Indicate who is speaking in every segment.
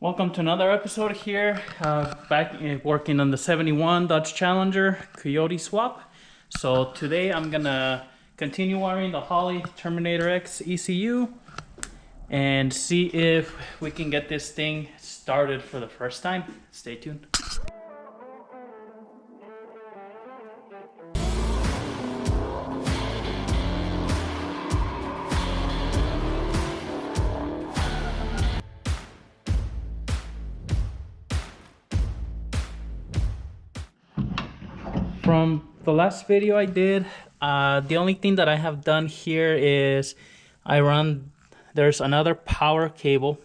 Speaker 1: Welcome to another episode here, back working on the 71 Dodge Challenger Coyote Swap. So today I'm gonna continue wiring the Holley Terminator X ECU and see if we can get this thing started for the first time. Stay tuned. From the last video I did, the only thing that I have done here is there's another power cable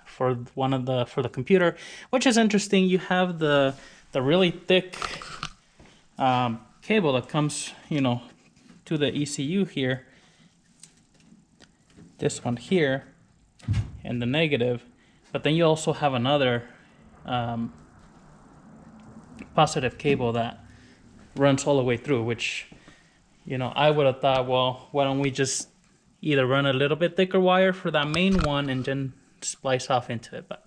Speaker 1: for the computer, which is interesting. You have the really thick cable that comes, to the ECU here. This one here, and the negative, but then you also have another positive cable that runs all the way through, which I would have thought, well, why don't we just either run a little bit thicker wire for that main one and then splice off into it. But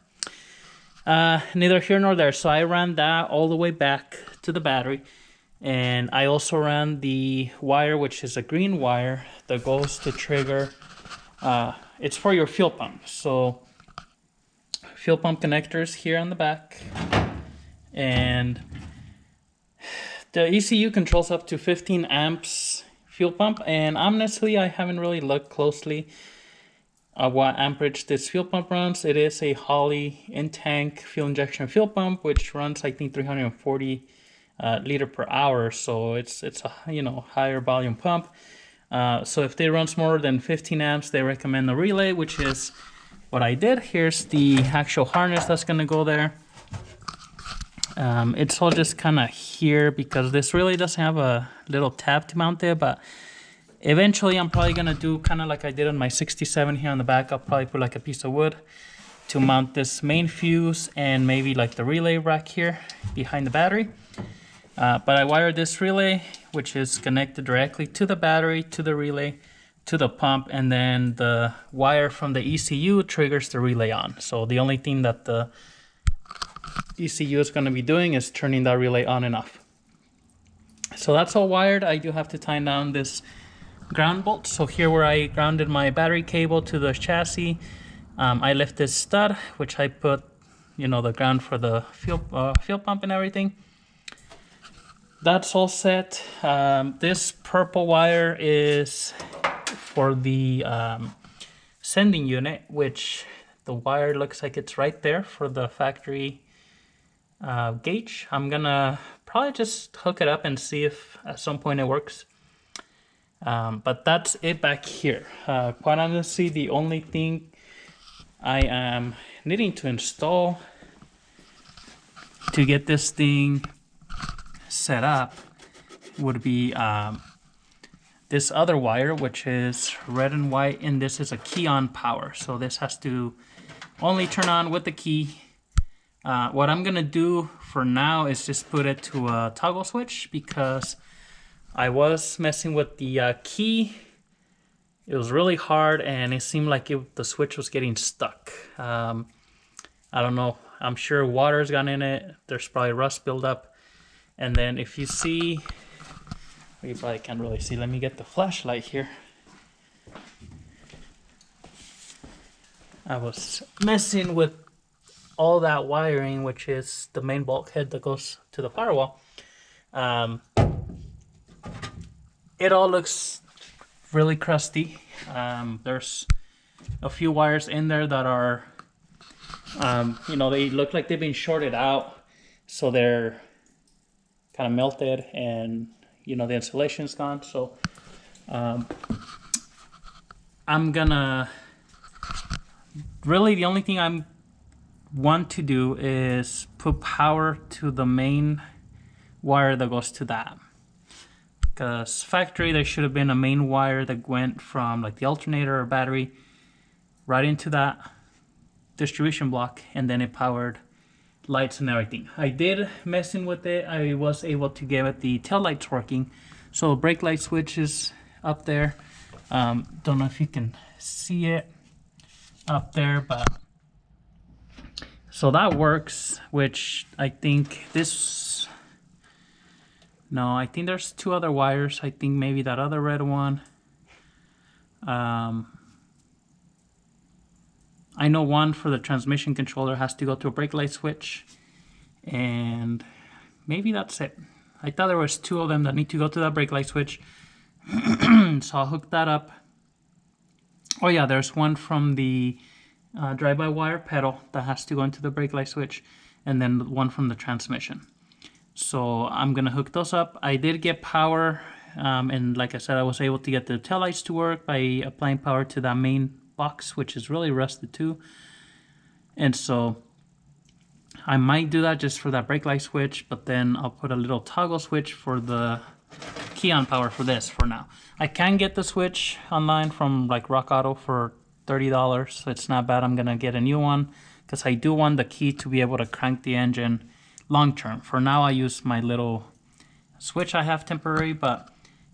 Speaker 1: neither here nor there. So I ran that all the way back to the battery, and I also ran the wire, which is a green wire that goes to trigger, it's for your fuel pump. So fuel pump connectors here on the back, and the ECU controls up to 15 amps fuel pump, and honestly, I haven't really looked closely at what amperage this fuel pump runs. It is a Holley in-tank fuel injection fuel pump, which runs, I think, 340 liter per hour. So it's a higher volume pump. So if it runs more than 15 amps, they recommend the relay, which is what I did. Here's the actual harness that's going to go there. It's all just kind of here because this really doesn't have a little tab to mount there, but eventually I'm probably going to do kind of like I did on my 67 here on the back. I'll probably put like a piece of wood to mount this main fuse and maybe like the relay rack here behind the battery. But I wired this relay, which is connected directly to the battery, to the relay, to the pump, and then the wire from the ECU triggers the relay on. So the only thing that the ECU is going to be doing is turning that relay on and off. So that's all wired. I do have to tie down this ground bolt. So here where I grounded my battery cable to the chassis, I left this stud, which I put, the ground for the fuel pump and everything. That's all set. This purple wire is for the sending unit, which the wire looks like it's right there for the factory gauge. I'm gonna probably just hook it up and see if at some point it works. But that's it back here. Quite honestly, the only thing I am needing to install to get this thing set up would be this other wire, which is red and white, and this is a key on power. So this has to only turn on with the key. What I'm gonna do for now is just put it to a toggle switch because I was messing with the key. It was really hard and it seemed like the switch was getting stuck. I don't know, I'm sure water's gone in it. There's probably rust buildup. And then if you see, you probably can't really see, let me get the flashlight here. I was messing with all that wiring, which is the main bulkhead that goes to the firewall. It all looks really crusty. There's a few wires in there that are, they look like they've been shorted out, so they're kind of melted, and the insulation's gone. So I'm gonna really, the only thing I want to do is put power to the main wire that goes to that, because factory there should have been a main wire that went from like the alternator or battery right into that distribution block, and then it powered lights and everything. I did messing with it. I was able to get the tail lights working, so brake light switch is up there. Don't know if you can see it up there, but So that works, which I think this, no, I think there's 2 other wires. I think maybe that other red one. I know one for the transmission controller has to go to a brake light switch, and maybe that's it. I thought there was 2 of them that need to go to that brake light switch. So I'll hook that up. Oh yeah, there's one from the drive-by-wire pedal that has to go into the brake light switch, and then one from the transmission. So I'm gonna hook those up. I did get power, and like I said, I was able to get the taillights to work by applying power to that main box, which is really rusted too. And so I might do that just for that brake light switch, but then I'll put a little toggle switch for the key on power for this for now. I can get the switch online from like Rock Auto for $30, so it's not bad. I'm gonna get a new one because I do want the key to be able to crank the engine long term. For now I use my little switch I have temporary, but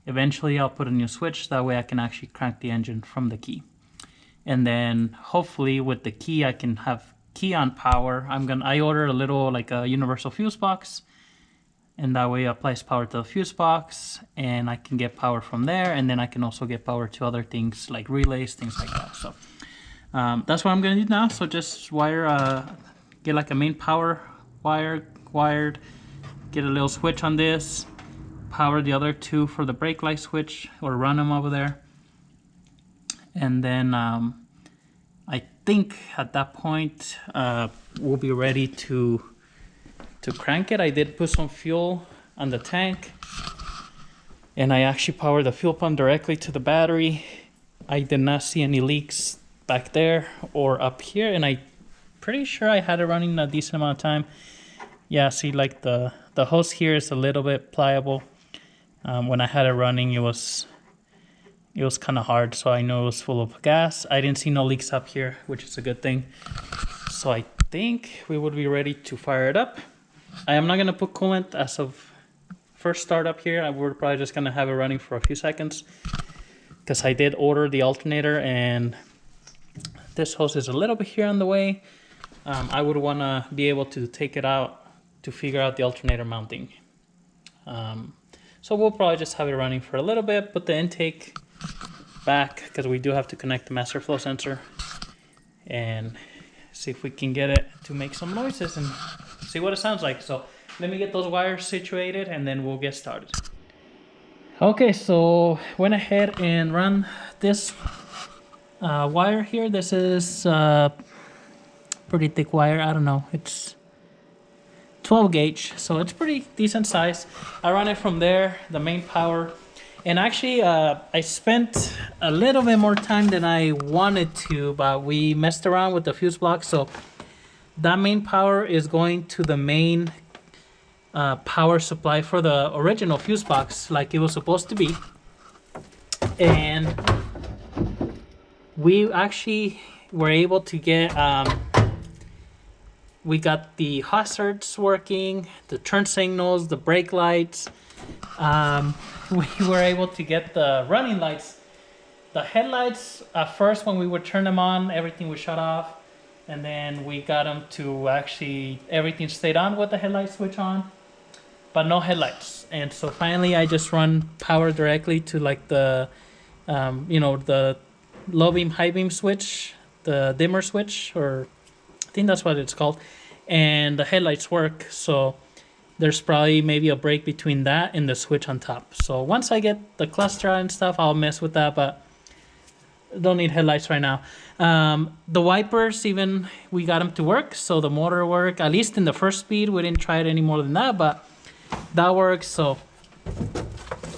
Speaker 1: eventually I'll put a new switch, that way I can actually crank the engine from the key. And then hopefully with the key I can have key on power. I ordered a little like a universal fuse box, and that way it applies power to the fuse box and I can get power from there, and then I can also get power to other things like relays, things like that. So that's what I'm gonna do now. So just wire, get like a main power wire wired, get a little switch on this, power the other 2 for the brake light switch, or run them over there. And then I think at that point we'll be ready to crank it. I did put some fuel on the tank, and I actually powered the fuel pump directly to the battery. I did not see any leaks back there or up here, and I'm pretty sure I had it running a decent amount of time. Yeah, see, like the hose here is a little bit pliable. When I had it running, it was kind of hard, so I know it was full of gas. I didn't see no leaks up here, which is a good thing. So I think we would be ready to fire it up. I am not gonna put coolant as of first start up here. We're probably just gonna have it running for a few seconds, because I did order the alternator and this hose is a little bit here on the way. I would wanna be able to take it out to figure out the alternator mounting. So we'll probably just have it running for a little bit, put the intake back, because we do have to connect the master flow sensor, and see if we can get it to make some noises and see what it sounds like. So let me get those wires situated and then we'll get started. Okay, so went ahead and run this wire here. This is pretty thick wire. I don't know, it's 12 gauge, so it's pretty decent size. I run it from there, the main power. And actually, I spent a little bit more time than I wanted to, but we messed around with the fuse block. So that main power is going to the main power supply for the original fuse box, like it was supposed to be. And we actually were able to get, we got the hazards working, the turn signals, the brake lights. We were able to get the running lights. The headlights, at first when we would turn them on, everything would shut off. And then we got them to actually, everything stayed on with the headlight switch on, but no headlights. And so finally I just run power directly to like the, the low beam, high beam switch, the dimmer switch, or I think that's what it's called. And the headlights work. So there's probably maybe a break between that and the switch on top. So once I get the cluster and stuff, I'll mess with that, but don't need headlights right now. The wipers, even we got them to work. So the motor work, at least in the first speed. We didn't try it any more than that, but that works. So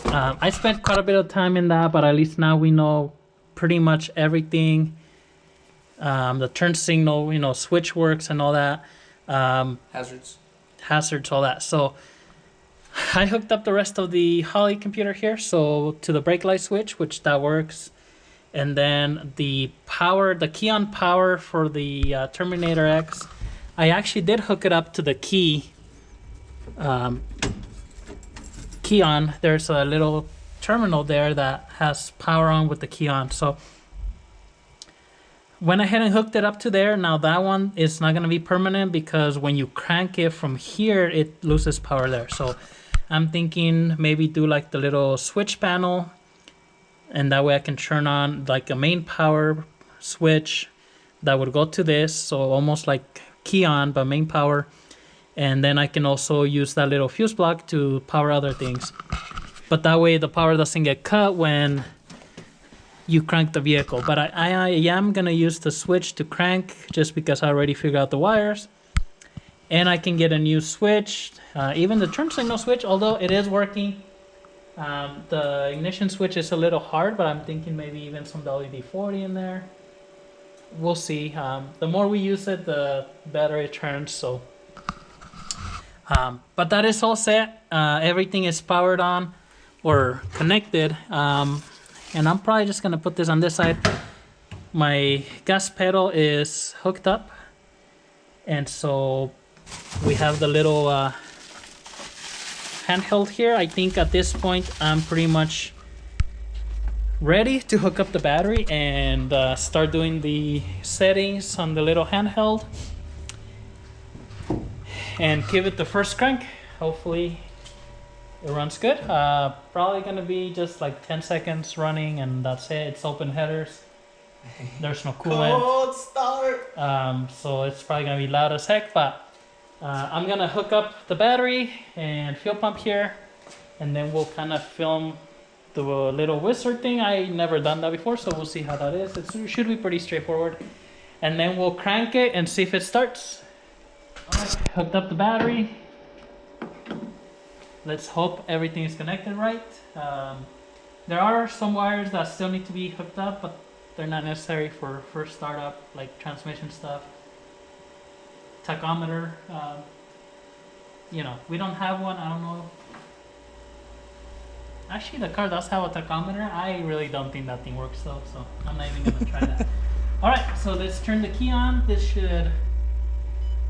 Speaker 1: I spent quite a bit of time in that, but at least now we know pretty much everything. The turn signal, switch works and all that. Hazards, all that. So I hooked up the rest of the Holley computer here, so to the brake light switch, which that works, and then the power, the key on power for the Terminator X. I actually did hook it up to the key on. There's a little terminal there that has power on with the key on. So went ahead and hooked it up to there. Now that one is not going to be permanent because when you crank it from here, it loses power there. So I'm thinking maybe do like the little switch panel, and that way I can turn on like a main power switch that would go to this. So almost like key on, but main power. And then I can also use that little fuse block to power other things. But that way the power doesn't get cut when you crank the vehicle. But I am gonna use the switch to crank just because I already figured out the wires. And I can get a new switch, even the turn signal switch, although it is working. The ignition switch is a little hard, but I'm thinking maybe even some WD-40 in there. We'll see. The more we use it, the better it turns. So, but that is all set. Everything is powered on or connected. And I'm probably just gonna put this on this side. My gas pedal is hooked up, and so we have the little handheld here. I think at this point I'm pretty much ready to hook up the battery and start doing the settings on the little handheld and give it the first crank. Hopefully it runs good. Probably gonna be just like 10 seconds running and that's it. It's open headers. There's no coolant.
Speaker 2: Cold start.
Speaker 1: So it's probably gonna be loud as heck, but I'm gonna hook up the battery and fuel pump here, and then we'll kind of film the little wizard thing. I never done that before, so we'll see how that is. It should be pretty straightforward. And then we'll crank it and see if it starts. All right, hooked up the battery. Let's hope everything is connected right. There are some wires that still need to be hooked up, but they're not necessary for first startup, like transmission stuff. Tachometer, you know, we don't have one. I don't know. Actually, the car does have a tachometer. I really don't think that thing works though, so I'm not even gonna try that. All right, so let's turn the key on. This should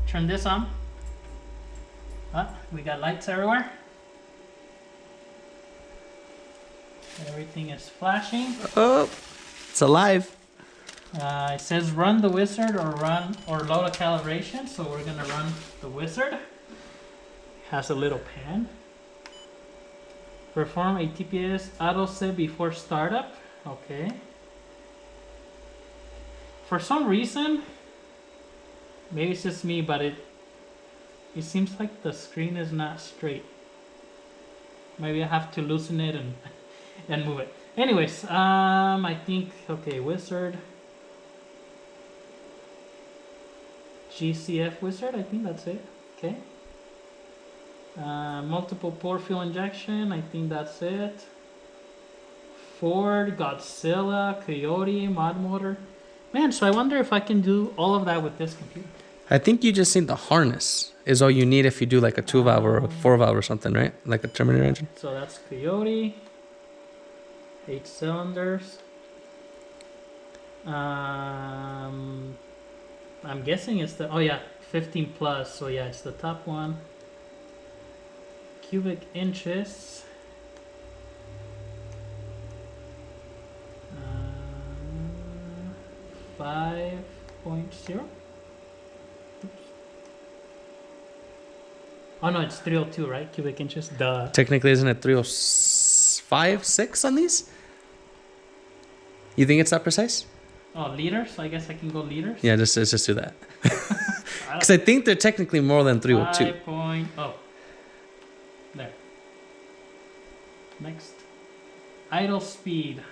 Speaker 1: turn this on. We got lights everywhere. Everything is flashing.
Speaker 2: Oh, it's alive.
Speaker 1: It says run the wizard or load a calibration. So we're gonna run the wizard. It has a little pan. Perform a TPS auto set before startup. Okay. For some reason, maybe it's just me, but it seems like the screen is not straight. Maybe I have to loosen it and move it. Anyways, I think, okay, wizard. GCF wizard, I think that's it. Okay. Multiple port fuel injection, I think that's it. Ford, Godzilla, Coyote, mod motor. Man, so I wonder if I can do all of that with this computer.
Speaker 2: I think you just need the harness is all you need if you do like a 2-valve or a 4-valve or something, right? Like a Terminator engine.
Speaker 1: So that's Coyote. 8 cylinders. I'm guessing it's the, oh yeah, 15 plus. So yeah, it's the top one. Cubic inches. 5.0. Oh no, it's 302, right? Cubic inches. Duh.
Speaker 2: Technically, isn't it 305, 6 on these? You think it's that precise?
Speaker 1: Oh, liters? I guess I can go liters.
Speaker 2: Yeah, let's just do that. Because I think they're technically more than 302.
Speaker 1: 5.0. There. Next. Idle speed.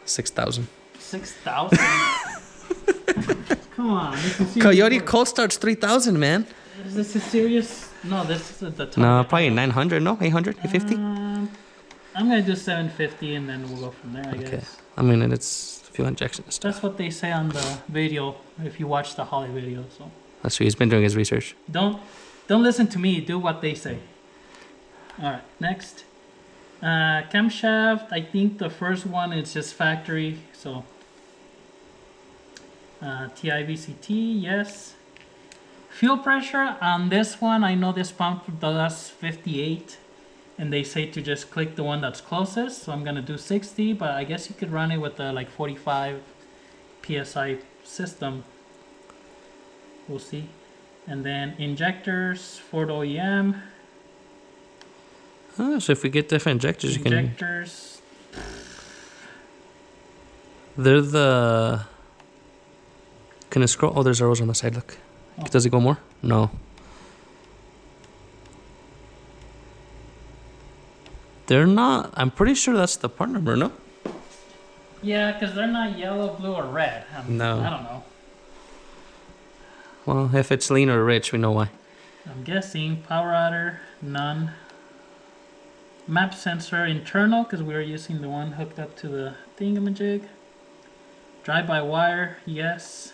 Speaker 2: 6,000.
Speaker 1: 6,000. Come on. This is
Speaker 2: Coyote cold starts 3,000, man.
Speaker 1: Is this a serious? No, this is the top.
Speaker 2: No, probably 900, no? 800, 850?
Speaker 1: I'm going to do 750 and then we'll go from there, I guess.
Speaker 2: I mean, and it's fuel injection and stuff.
Speaker 1: That's what they say on the video if you watch the Holley video. So
Speaker 2: That's true. He's been doing his research.
Speaker 1: don't listen to me. Do what they say. All right, next. Camshaft. I think the first one is just factory. So TIVCT, yes. Fuel pressure on this one, I know this pump does 58 and they say to just click the one that's closest, so I'm gonna do 60, but I guess you could run it with like 45 PSI system. We'll see. And then injectors, Ford OEM.
Speaker 2: So if we get different injectors, you can.
Speaker 1: Injectors.
Speaker 2: They're the. Can it scroll? Oh, there's arrows on the side. Look.
Speaker 1: Oh.
Speaker 2: Does it go more? No. They're not. I'm pretty sure that's the part number, no?
Speaker 1: Yeah, because they're not yellow, blue, or red.
Speaker 2: No.
Speaker 1: I don't know.
Speaker 2: Well, if it's lean or rich, we know why.
Speaker 1: I'm guessing power adder, none. Map sensor internal, because we were using the one hooked up to the thingamajig. Drive-by-wire, yes.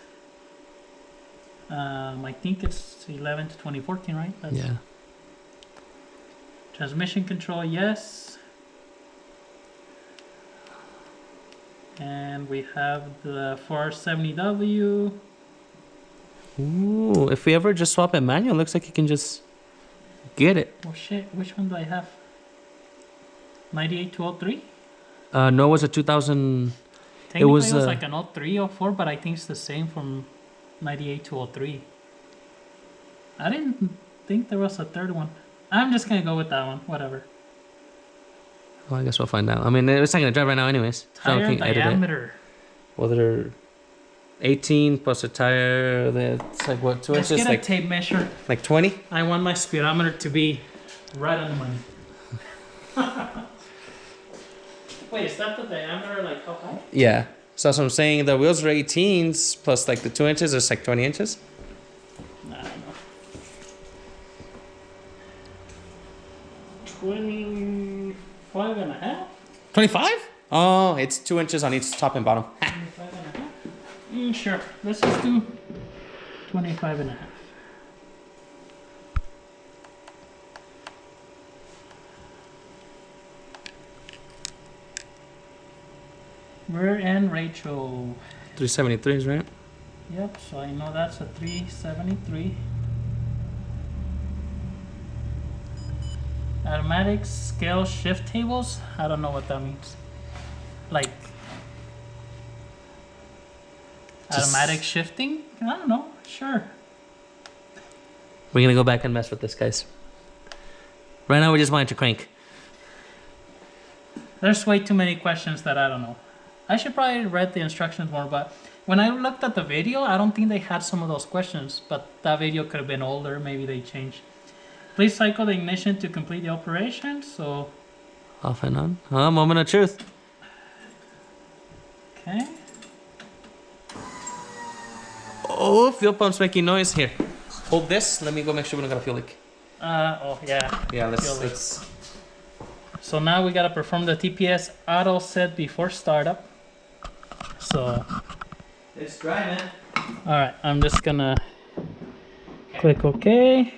Speaker 1: I think it's 11 to 2014, right? That's
Speaker 2: Yeah.
Speaker 1: Transmission control, yes. And we have the 470W.
Speaker 2: Ooh, if we ever just swap it manual, looks like you can just get it.
Speaker 1: Oh shit, which one do I have? 98203?
Speaker 2: No, it was a 2000.
Speaker 1: Technically, it
Speaker 2: was,
Speaker 1: was like an 03, 04, but I think it's the same from 98 to 03. I didn't think there was a third one. I'm just gonna go with that one, whatever.
Speaker 2: Well, I guess we'll find out. I mean, it's not gonna drive right now, anyways. So we
Speaker 1: Tire
Speaker 2: can edit it.
Speaker 1: diameter.
Speaker 2: Well, they're 18 plus a tire. That's like what, 2
Speaker 1: Let's
Speaker 2: inches?
Speaker 1: get a
Speaker 2: Like
Speaker 1: tape measure.
Speaker 2: 20?
Speaker 1: I want my speedometer to be right on the money. Wait, is that the diameter, like how high?
Speaker 2: Yeah. So that's what I'm saying. The wheels are 18s plus like the 2 inches. It's like 20 inches.
Speaker 1: I don't know. 25 and a half?
Speaker 2: 25? Oh, it's 2 inches on each top and bottom.
Speaker 1: 25 and a half? Sure. Let's just do 25 and a half. Rear end ratio.
Speaker 2: 373s, right?
Speaker 1: Yep, so I know that's a 373. Automatic scale shift tables? I don't know what that means. Like
Speaker 2: Just-
Speaker 1: automatic shifting? I don't know. Sure.
Speaker 2: We're gonna go back and mess with this, guys. Right now, we just want it to crank.
Speaker 1: There's way too many questions that I don't know. I should probably read the instructions more, but when I looked at the video, I don't think they had some of those questions, but that video could have been older. Maybe they changed. Please cycle the ignition to complete the operation. So,
Speaker 2: Off and on. Oh, moment of truth.
Speaker 1: okay.
Speaker 2: Oh, fuel pump's making noise. Here, hold this. Let me go make sure we don't got a fuel leak.
Speaker 1: Oh yeah.
Speaker 2: Yeah,
Speaker 1: Fuel leak.
Speaker 2: let's.
Speaker 1: So now we gotta perform the TPS auto set before startup. So,
Speaker 2: It's driving.
Speaker 1: all right, I'm just gonna click OK.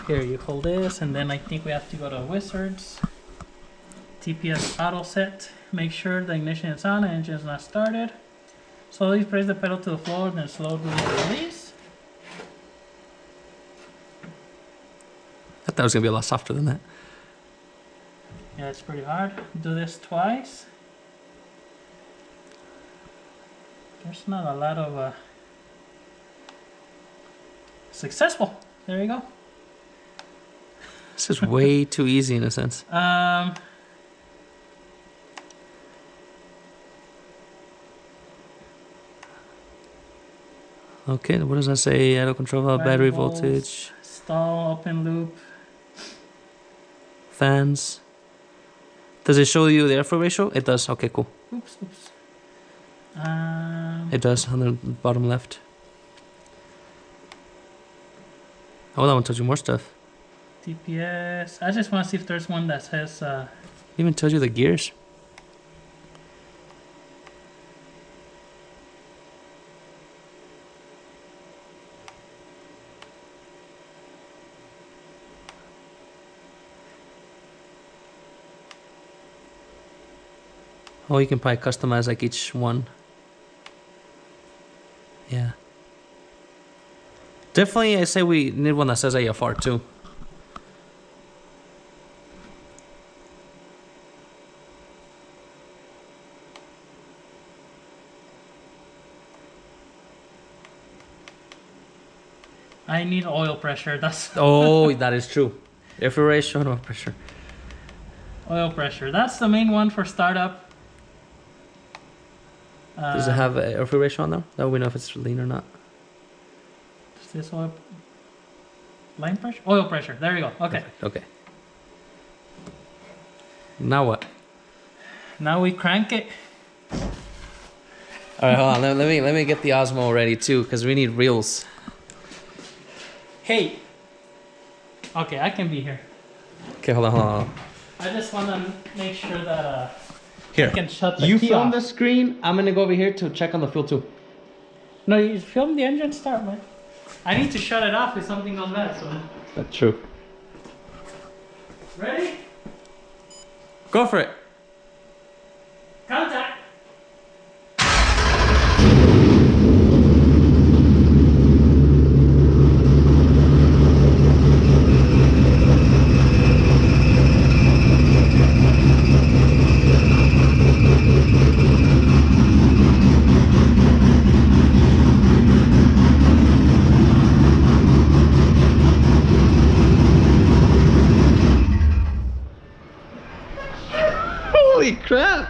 Speaker 1: Here, you hold this, and then I think we have to go to Wizards. TPS auto set. Make sure the ignition is on and engine is not started. Slowly press the pedal to the floor, then slowly release.
Speaker 2: I thought it was gonna be a lot softer than that.
Speaker 1: Yeah, it's pretty hard. Do this twice. There's not a lot of successful. There you go.
Speaker 2: This is way too easy in a sense. Okay, what does that say? Idle control valve, battery
Speaker 1: volts,
Speaker 2: voltage,
Speaker 1: stall, open loop.
Speaker 2: fans. Does it show you the airflow ratio? It does. Okay, cool.
Speaker 1: Oops.
Speaker 2: It does on the bottom left. Oh, that one tells you more stuff.
Speaker 1: TPS. I just want to see if there's one that says.
Speaker 2: It even tells you the gears. Oh, you can probably customize like each one. Yeah. Definitely, I say we need one that says AFR too.
Speaker 1: I need oil pressure. That's
Speaker 2: Oh, that is true. Airflow ratio and oil pressure.
Speaker 1: oil pressure. That's the main one for startup.
Speaker 2: Does it have an airflow ratio on there? That way we know if it's lean or not.
Speaker 1: Is this oil? Line pressure? Oil pressure. There you go. Okay.
Speaker 2: Perfect. Okay. Now what?
Speaker 1: Now we crank it.
Speaker 2: All right, hold on. Let me get the Osmo ready too, because we need reels.
Speaker 1: Hey. Okay, I can be here.
Speaker 2: Okay, hold on.
Speaker 1: I just want to make sure that
Speaker 2: Here.
Speaker 1: I can shut the
Speaker 2: You
Speaker 1: key
Speaker 2: film
Speaker 1: off.
Speaker 2: the screen. I'm gonna go over here to check on the fuel too.
Speaker 1: No, you film the engine start, man. I need to shut it off if something goes bad. So.
Speaker 2: That's true.
Speaker 1: Ready?
Speaker 2: Go for it.
Speaker 1: Contact.
Speaker 2: Holy crap!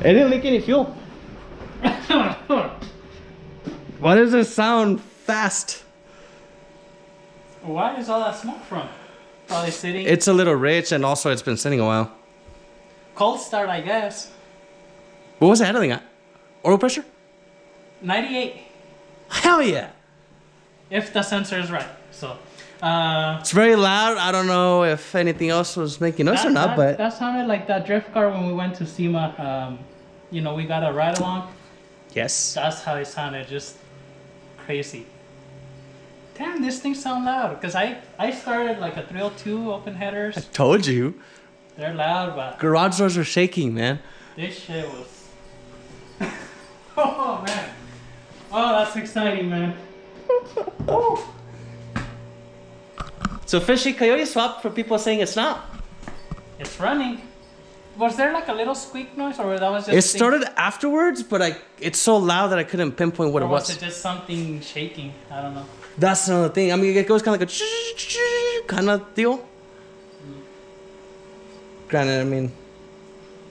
Speaker 2: It didn't leak any fuel. Why does it sound fast?
Speaker 1: Why is all that smoke from? Probably sitting.
Speaker 2: It's a little rich, and also it's been sitting a while.
Speaker 1: Cold start, I guess.
Speaker 2: What was it handling at? Oil pressure?
Speaker 1: 98.
Speaker 2: Hell yeah!
Speaker 1: If the sensor is right. So.
Speaker 2: It's very loud. I don't know if anything else was making noise or not, but
Speaker 1: that sounded like that drift car when we went to SEMA. You know, we got a ride along.
Speaker 2: yes.
Speaker 1: That's how it sounded, just crazy. Damn, this thing sound loud. Because I started like a 302 open headers.
Speaker 2: Told you.
Speaker 1: They're loud, but
Speaker 2: Garage doors are shaking, man.
Speaker 1: this shit was... Oh, man. Oh, that's exciting, man.
Speaker 2: So fishy Coyote Swapped for people saying it's not.
Speaker 1: It's running. Was there like a little squeak noise, or that was just...
Speaker 2: It started afterwards, but it's so loud that I couldn't pinpoint what
Speaker 1: Or
Speaker 2: it
Speaker 1: was
Speaker 2: was.
Speaker 1: it just something shaking? I don't know.
Speaker 2: That's another thing. I mean, it goes kind of like a kind of deal. Granted, I mean,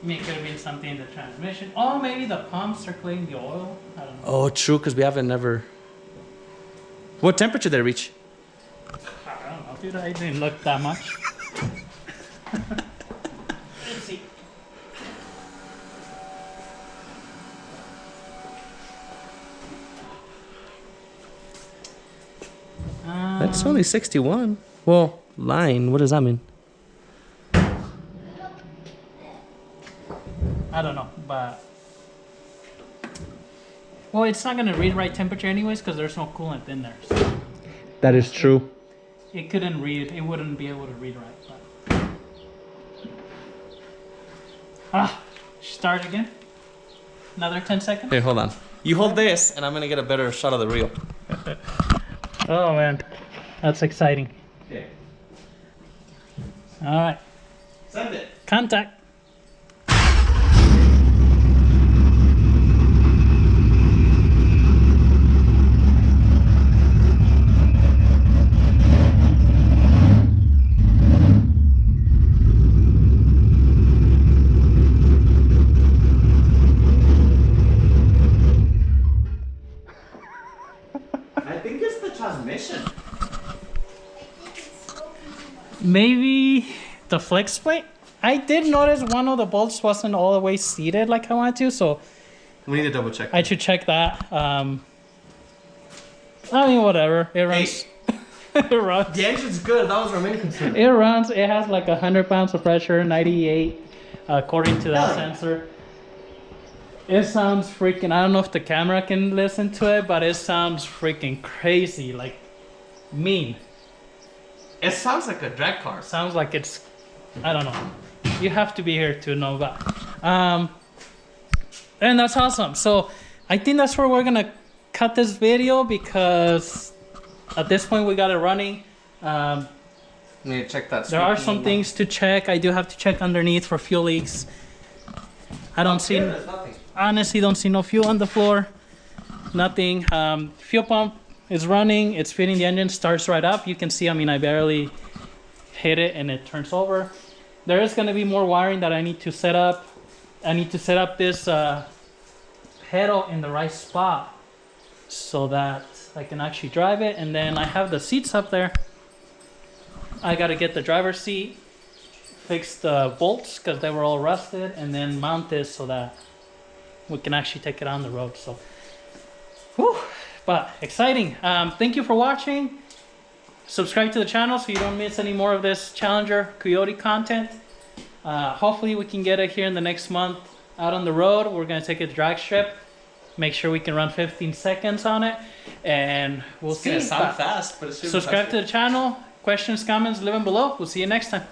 Speaker 1: I mean, it could have been something in the transmission. Oh, maybe the pump circulating the oil. I don't know.
Speaker 2: oh, true, because we haven't never. What temperature did it reach?
Speaker 1: I don't know, dude. I didn't look that much. Let's see.
Speaker 2: That's only 61. Well, line. What does that mean?
Speaker 1: I don't know, but... Well, it's not going to read right temperature anyways because there's no coolant in there. So
Speaker 2: That is true.
Speaker 1: it couldn't read, it wouldn't be able to read right. But... start again. Another 10 seconds.
Speaker 2: Here, hold on. You hold this, and I'm gonna get a better shot of the reel.
Speaker 1: Oh man, that's exciting.
Speaker 2: Okay.
Speaker 1: All right,
Speaker 2: Send it.
Speaker 1: contact.
Speaker 2: I think it's the transmission.
Speaker 1: Maybe the flex plate. I did notice one of the bolts wasn't all the way seated like I wanted to, so
Speaker 2: We need to double check.
Speaker 1: I should check that. I mean, whatever. It runs. It runs.
Speaker 2: The engine's good. That was our main concern.
Speaker 1: It runs. It has like 100 pounds of pressure, 98, according to that
Speaker 2: Hell.
Speaker 1: sensor. It sounds freaking. I don't know if the camera can listen to it, but it sounds freaking crazy, like mean.
Speaker 2: It sounds like a drag car.
Speaker 1: Sounds like it's. I don't know. You have to be here to know that. And that's awesome. So I think that's where we're gonna cut this video because at this point we got it running.
Speaker 2: Need to check that.
Speaker 1: There are some things to check. I do have to check underneath for fuel leaks. I don't see,
Speaker 2: There's nothing.
Speaker 1: honestly don't see no fuel on the floor. nothing. Fuel pump is running. It's feeding the engine. Starts right up. You can see, I mean, I barely hit it and it turns over. There is going to be more wiring that I need to set up. I need to set up this pedal in the right spot so that I can actually drive it. And then I have the seats up there. I got to get the driver's seat, fix the bolts because they were all rusted, and then mount this so that we can actually take it on the road. So, whew, but exciting. Thank you for watching. Subscribe to the channel so you don't miss any more of this Challenger Coyote content. Hopefully we can get it here in the next month out on the road. We're going to take it to drag strip, make sure we can run 15 seconds on it, and we'll see.
Speaker 2: It's gonna sound fast, but it's super
Speaker 1: subscribe to the channel. Questions, comments, leave them below. We'll see you next time.